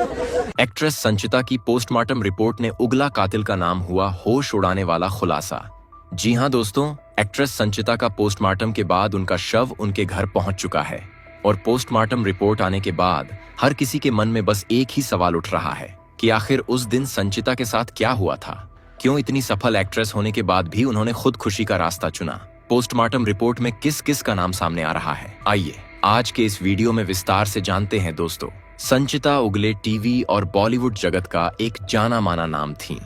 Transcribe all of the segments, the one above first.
Actress संचिता की postmortem report ने उगला कातिल का नाम हुआ होश उड़ाने वाला खुलासा। जी हां दोस्तों, एक्ट्रेस संचिता का पोस्टमार्टम के बाद उनका शव उनके घर पहुंच चुका है और पोस्टमार्टम रिपोर्ट आने के बाद हर किसी के मन में बस एक ही सवाल उठ रहा है कि आखिर उस दिन संचिता के साथ क्या हुआ था। क्यों इतनी सफल एक्ट्रेस होने के बाद भी उन्होंने खुदकुशी का रास्ता चुना। पोस्टमार्टम रिपोर्ट में किस किस का नाम सामने आ रहा है, आइए आज के इस वीडियो में विस्तार से जानते हैं। दोस्तों, संचिता उगले टीवी और बॉलीवुड जगत का एक जाना माना नाम थी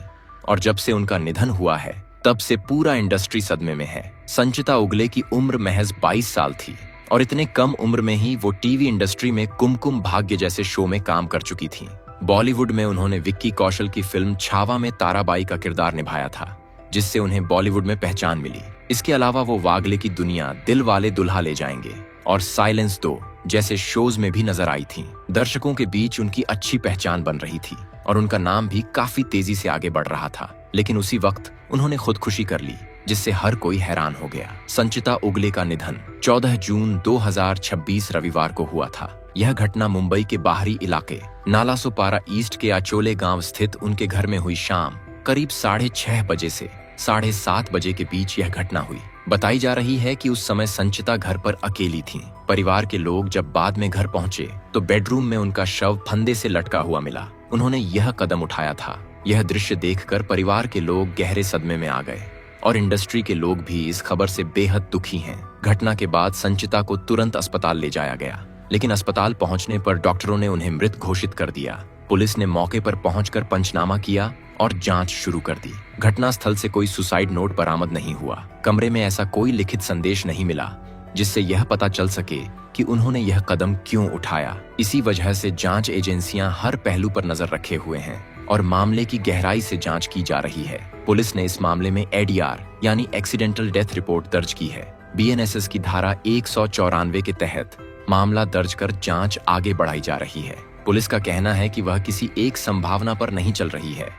और जब से उनका निधन हुआ है तब से पूरा इंडस्ट्री सदमे में है। संचिता उगले की उम्र महज 22 साल थी और इतने कम उम्र में ही वो टीवी इंडस्ट्री में कुमकुम भाग्य जैसे शो में काम कर चुकी थी। बॉलीवुड में उन्होंने विक्की कौशल की फिल्म छावा में ताराबाई का किरदार निभाया था, जिससे उन्हें बॉलीवुड में पहचान मिली। इसके अलावा वो वागले की दुनिया, दिल वाले दुल्हा ले जाएंगे और साइलेंस 2 जैसे शोज में भी नजर आई थीं। दर्शकों के बीच उनकी अच्छी पहचान बन रही थी और उनका नाम भी काफी तेजी से आगे बढ़ रहा था। लेकिन उसी वक्त उन्होंने खुदकुशी कर ली, जिससे हर कोई हैरान हो गया। संचिता उगले का निधन 14 जून 2026 रविवार को हुआ था। यह घटना मुंबई के बाहरी इलाके नालासोपारा ईस्ट के अचोले गांव स्थित उनके घर में हुई। शाम करीब 6:30 बजे से 7:30 बजे के बीच यह घटना हुई। बताई जा रही है कि उस समय संचिता घर पर अकेली थीं। परिवार के लोग जब बाद में घर पहुंचे तो बेडरूम में उनका शव फंदे से लटका हुआ मिला। उन्होंने यह कदम उठाया था। यह दृश्य देखकर परिवार के लोग गहरे सदमे में आ गए और इंडस्ट्री के लोग भी इस खबर से बेहद दुखी हैं। घटना के बाद संचिता को तुरंत अस्पताल ले जाया गया, लेकिन अस्पताल पहुंचने पर डॉक्टरों ने उन्हें मृत घोषित कर दिया। पुलिस ने मौके पर पहुंचकर पंचनामा किया और जांच शुरू कर दी। घटनास्थल से कोई सुसाइड नोट बरामद नहीं हुआ। कमरे में ऐसा कोई लिखित संदेश नहीं मिला जिससे यह पता चल सके कि उन्होंने यह कदम क्यों उठाया। इसी वजह से जांच एजेंसियां हर पहलू पर नजर रखे हुए हैं और मामले की गहराई से जांच की जा रही है। पुलिस ने इस मामले में एडीआर यानी एक्सीडेंटल डेथ रिपोर्ट दर्ज की है। बीएनएसएस की धारा 194 के तहत मामला दर्ज कर जांच आगे बढ़ाई जा रही है। पुलिस का कहना है कि वह किसी एक संभावना पर नहीं चल रही है,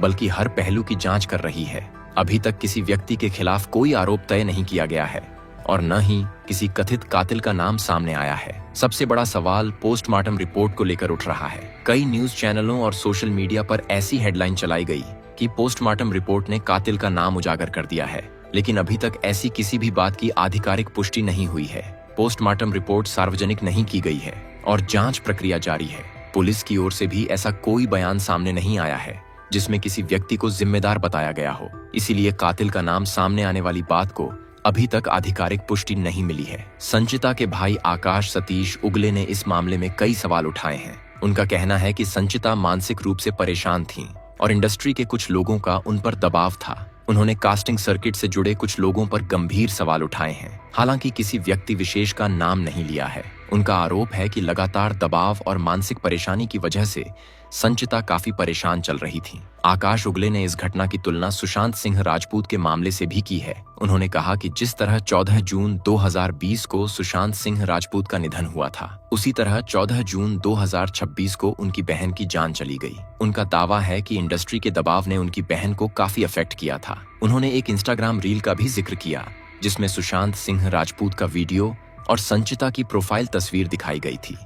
बल्कि हर पहलू की जांच कर रही है। अभी तक किसी व्यक्ति के खिलाफ कोई आरोप तय नहीं किया गया है और न ही किसी कथित कातिल का नाम सामने आया है। सबसे बड़ा सवाल पोस्टमार्टम रिपोर्ट को लेकर उठ रहा है। कई न्यूज चैनलों और सोशल मीडिया पर ऐसी हेडलाइन चलाई गई कि पोस्टमार्टम रिपोर्ट ने कातिल का नाम उजागर कर दिया है, लेकिन अभी तक ऐसी किसी भी बात की आधिकारिक पुष्टि नहीं हुई है। पोस्टमार्टम रिपोर्ट सार्वजनिक नहीं की गई है और जांच प्रक्रिया जारी है। पुलिस की ओर से भी ऐसा कोई बयान सामने नहीं आया है जिसमें किसी व्यक्ति को जिम्मेदार बताया गया हो। इसीलिए कातिल का नाम सामने आने वाली बात को अभी तक आधिकारिक पुष्टि नहीं मिली है। संचिता के भाई आकाश सतीश उगले ने इस मामले में कई सवाल उठाए हैं। उनका कहना है कि संचिता मानसिक रूप से परेशान थीं और इंडस्ट्री के कुछ लोगों का उन पर दबाव था। उन्होंने कास्टिंग सर्किट से जुड़े कुछ लोगों पर गंभीर सवाल उठाए हैं, हालांकि किसी व्यक्ति विशेष का नाम नहीं लिया है। उनका आरोप है कि लगातार दबाव और मानसिक परेशानी की वजह से संचिता काफी परेशान चल रही थी। आकाश उगले ने इस घटना की तुलना सुशांत सिंह राजपूत के मामले से भी की है। उन्होंने कहा कि जिस तरह 14 जून 2020 को सुशांत सिंह राजपूत का निधन हुआ था, उसी तरह 14 जून 2026 को उनकी बहन की जान चली गई। उनका दावा है कि इंडस्ट्री के दबाव ने उनकी बहन को काफी अफेक्ट किया था। उन्होंने एक इंस्टाग्राम रील का भी जिक्र किया जिसमें सुशांत सिंह राजपूत का वीडियो और संचिता की प्रोफाइल तस्वीर दिखाई गई थी।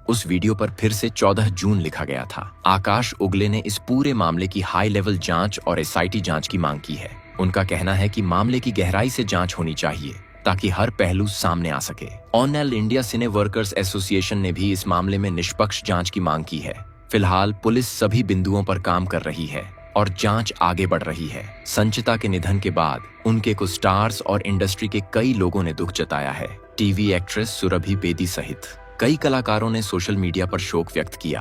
उस वीडियो पर फिर से 14 जून लिखा गया था। आकाश उगले ने इस पूरे मामले की हाई लेवल जांच और एसआईटी जांच की मांग की है। उनका कहना है कि मामले की गहराई से जांच होनी चाहिए ताकि हर पहलू सामने आ सके। ऑल इंडिया सिने वर्कर्स एसोसिएशन ने भी इस मामले में निष्पक्ष जांच की मांग की है। फिलहाल पुलिस सभी बिंदुओं पर काम कर रही है और जांच आगे बढ़ रही है। संचिता के निधन के बाद उनके कुछ स्टार्स और इंडस्ट्री के कई लोगों ने दुख जताया है। टीवी एक्ट्रेस सुरभि बेदी सहित कई कलाकारों ने सोशल मीडिया पर शोक व्यक्त किया।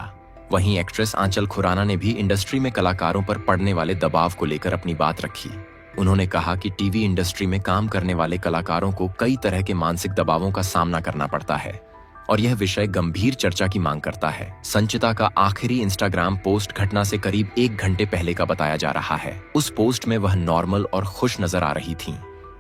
वहीं एक्ट्रेस आंचल खुराना ने भी इंडस्ट्री में कलाकारों पर पड़ने वाले दबाव को लेकर अपनी बात रखी। उन्होंने कहा कि टीवी इंडस्ट्री में काम करने वाले कलाकारों को कई तरह के मानसिक दबावों का सामना करना पड़ता है और यह विषय गंभीर चर्चा की मांग करता है। संचिता का आखिरी इंस्टाग्राम पोस्ट घटना से करीब 1 घंटे पहले का बताया जा रहा है। उस पोस्ट में वह नॉर्मल और खुश नजर आ रही थीं।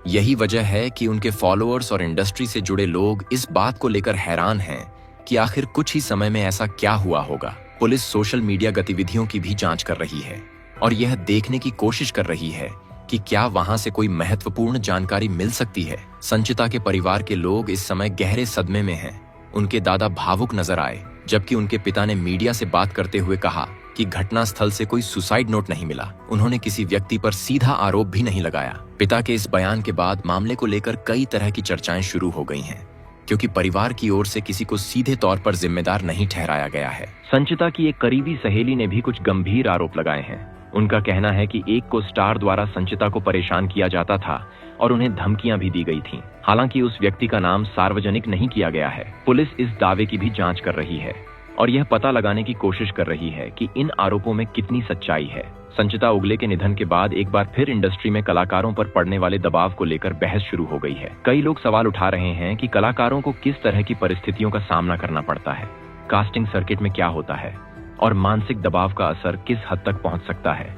यही वजह है कि उनके फॉलोअर्स और इंडस्ट्री से जुड़े लोग इस बात को लेकर हैरान हैं कि आखिर कुछ ही समय में ऐसा क्या हुआ होगा। पुलिस सोशल मीडिया गतिविधियों की भी जांच कर रही है और यह देखने की कोशिश कर रही है कि क्या वहां से कोई महत्वपूर्ण जानकारी मिल सकती है। संचिता के परिवार के लोग इस समय गहरे सदमे में हैं। उनके दादा भावुक नजर आए जबकि उनके पिता ने मीडिया से बात करते हुए कहा कि घटनास्थल से कोई सुसाइड नोट नहीं मिला। उन्होंने किसी व्यक्ति पर सीधा आरोप भी नहीं लगाया। पिता के इस बयान के बाद मामले को लेकर कई तरह की चर्चाएं शुरू हो गई हैं, क्योंकि परिवार की ओर से किसी को सीधे तौर पर जिम्मेदार नहीं ठहराया गया है। संचिता की एक करीबी सहेली ने भी कुछ गंभीर आरोप लगाए हैं। उनका कहना है कि एक को स्टार द्वारा संचिता को परेशान किया जाता था और उन्हें धमकियां भी दी गई थीं। हालांकि उस व्यक्ति का नाम सार्वजनिक नहीं किया गया है। पुलिस इस दावे की भी जांच कर रही है और यह पता लगाने की कोशिश कर रही है कि इन आरोपों में कितनी सच्चाई है। संचिता उगले के निधन के बाद एक बार फिर इंडस्ट्री में कलाकारों पर पड़ने वाले दबाव को लेकर बहस शुरू हो गई है। कई लोग सवाल उठा रहे हैं कि कलाकारों को किस तरह की परिस्थितियों का सामना करना पड़ता है, कास्टिंग सर्किट में क्या होता है और मानसिक दबाव का असर किस हद तक पहुंच सकता है।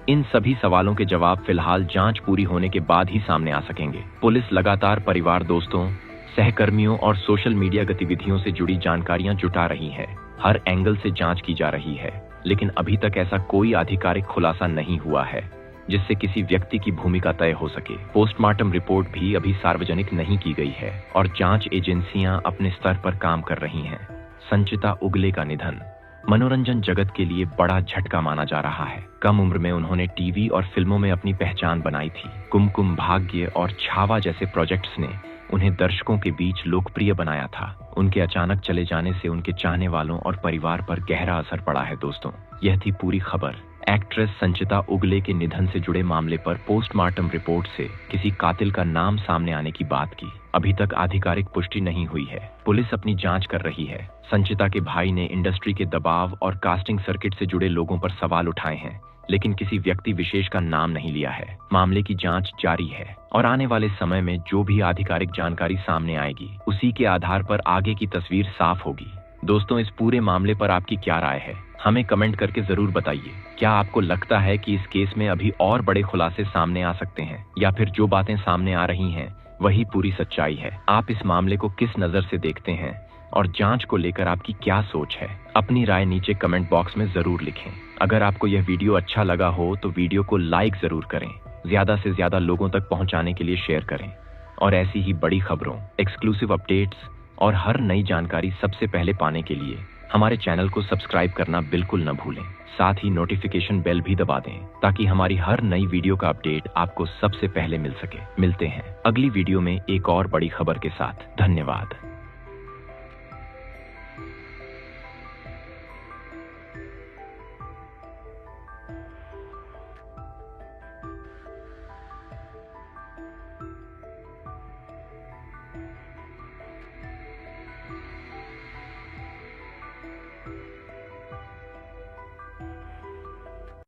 इन सभी सवालों के जवाब फिलहाल जांच पूरी होने के बाद ही सामने आ सकेंगे। पुलिस लगातार परिवार, दोस्तों, सहकर्मियों और सोशल मीडिया गतिविधियों से जुड़ी जानकारियां जुटा रही है। हर एंगल से जांच की जा रही है, लेकिन अभी तक ऐसा कोई आधिकारिक खुलासा नहीं हुआ है जिससे किसी व्यक्ति की भूमिका तय हो सके। पोस्टमार्टम रिपोर्ट भी अभी सार्वजनिक नहीं की गई है और जांच एजेंसियां अपने स्तर पर काम कर रही हैं। संचिता उगले का निधन मनोरंजन जगत के लिए बड़ा झटका माना जा रहा है। कम उम्र में उन्होंने टीवी और फिल्मों में अपनी पहचान बनाई थी। कुमकुम भाग्य और छावा जैसे प्रोजेक्ट्स ने उन्हें दर्शकों के बीच लोकप्रिय बनाया था। उनके अचानक चले जाने से उनके चाहने वालों और परिवार पर गहरा असर पड़ा है। दोस्तों, यह थी पूरी खबर। एक्ट्रेस संचिता उगले के निधन से जुड़े मामले पर पोस्टमार्टम रिपोर्ट से किसी कातिल का नाम सामने आने की बात की अभी तक आधिकारिक पुष्टि नहीं हुई है। पुलिस अपनी जांच कर रही है। संचिता के भाई ने इंडस्ट्री के दबाव और कास्टिंग सर्किट से जुड़े लोगों पर सवाल उठाए हैं, लेकिन किसी व्यक्ति विशेष का नाम नहीं लिया है। मामले की जांच जारी है और आने वाले समय में जो भी आधिकारिक जानकारी सामने आएगी, उसी के आधार पर आगे की तस्वीर साफ होगी। दोस्तों, इस पूरे मामले पर आपकी क्या राय है? हमें कमेंट करके जरूर बताइए। क्या आपको लगता है कि इस केस में अभी और बड़े खुलासे सामने आ सकते हैं, या फिर जो बातें सामने आ रही हैं वही पूरी सच्चाई है? आप इस मामले को किस नजर से देखते हैं और जांच को लेकर आपकी क्या सोच है? अपनी राय नीचे कमेंट बॉक्स में जरूर लिखें। अगर आपको यह वीडियो अच्छा लगा हो तो वीडियो को लाइक जरूर करें, ज्यादा से ज्यादा लोगों तक पहुंचाने के लिए शेयर करें और ऐसी ही बड़ी खबरों, एक्सक्लूसिव अपडेट्स और हर नई जानकारी सबसे पहले पाने के लिए हमारे चैनल को सब्सक्राइब करना बिल्कुल न भूलें। साथ ही नोटिफिकेशन बेल भी दबा दें ताकि हमारी हर नई वीडियो का अपडेट आपको सबसे पहले मिल सके। मिलते हैं अगली वीडियो में एक और बड़ी खबर के साथ। धन्यवाद।